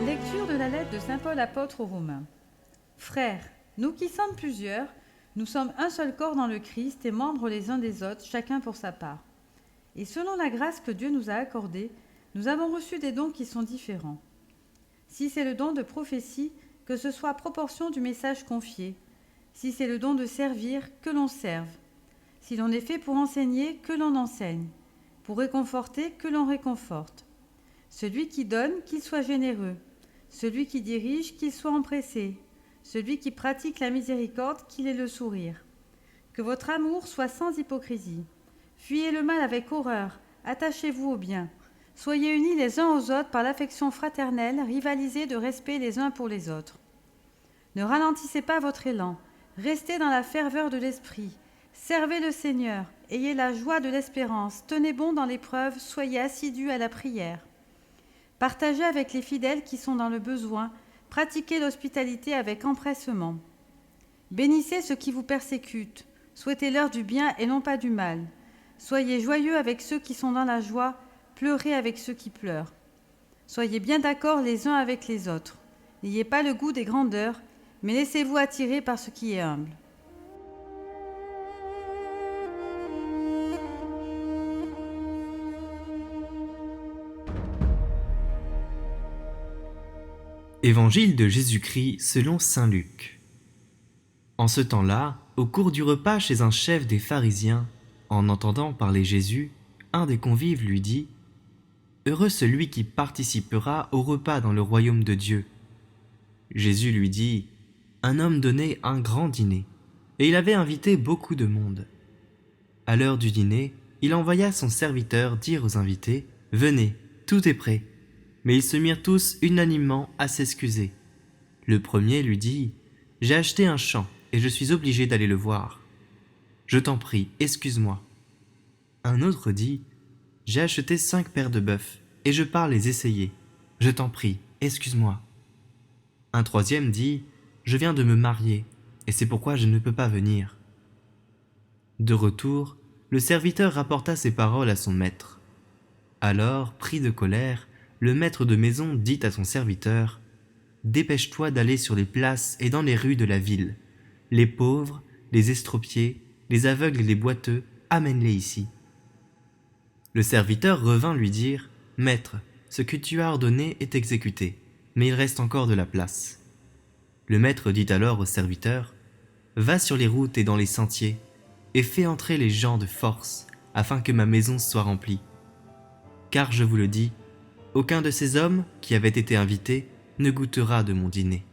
Lecture de la lettre de saint Paul apôtre aux Romains. Frères, nous qui sommes plusieurs, nous sommes un seul corps dans le Christ et membres les uns des autres, chacun pour sa part. Et selon la grâce que Dieu nous a accordée, nous avons reçu des dons qui sont différents. Si c'est le don de prophétie, que ce soit à proportion du message confié. Si c'est le don de servir, que l'on serve. Si l'on est fait pour enseigner, que l'on enseigne. Pour réconforter, que l'on réconforte. Celui qui donne, qu'il soit généreux. Celui qui dirige, qu'il soit empressé. Celui qui pratique la miséricorde, qu'il ait le sourire. Que votre amour soit sans hypocrisie. Fuyez le mal avec horreur, attachez-vous au bien. Soyez unis les uns aux autres par l'affection fraternelle, rivalisez de respect les uns pour les autres. Ne ralentissez pas votre élan, restez dans la ferveur de l'esprit. Servez le Seigneur, ayez la joie de l'espérance, tenez bon dans l'épreuve, soyez assidus à la prière. Partagez avec les fidèles qui sont dans le besoin, pratiquez l'hospitalité avec empressement. Bénissez ceux qui vous persécutent, souhaitez-leur du bien et non pas du mal. Soyez joyeux avec ceux qui sont dans la joie, pleurez avec ceux qui pleurent. Soyez bien d'accord les uns avec les autres. N'ayez pas le goût des grandeurs, mais laissez-vous attirer par ce qui est humble. Évangile de Jésus-Christ selon saint Luc. En ce temps-là, au cours du repas chez un chef des pharisiens, en entendant parler Jésus, un des convives lui dit « Heureux celui qui participera au repas dans le royaume de Dieu. » Jésus lui dit « Un homme donnait un grand dîner, et il avait invité beaucoup de monde. À l'heure du dîner, il envoya son serviteur dire aux invités « Venez, tout est prêt. » Mais ils se mirent tous unanimement à s'excuser. Le premier lui dit « J'ai acheté un champ et je suis obligé d'aller le voir. Je t'en prie, excuse-moi. » Un autre dit « J'ai acheté 5 paires de bœufs et je pars les essayer. Je t'en prie, excuse-moi. » Un troisième dit « Je viens de me marier et c'est pourquoi je ne peux pas venir. » De retour, le serviteur rapporta ces paroles à son maître. Alors, pris de colère, le maître de maison dit à son serviteur « Dépêche-toi d'aller sur les places et dans les rues de la ville. Les pauvres, les estropiés, les aveugles et les boiteux, amène-les ici. » Le serviteur revint lui dire « Maître, ce que tu as ordonné est exécuté, mais il reste encore de la place. » Le maître dit alors au serviteur « Va sur les routes et dans les sentiers, et fais entrer les gens de force, afin que ma maison soit remplie. Car je vous le dis, aucun de ces hommes qui avaient été invités ne goûtera de mon dîner. »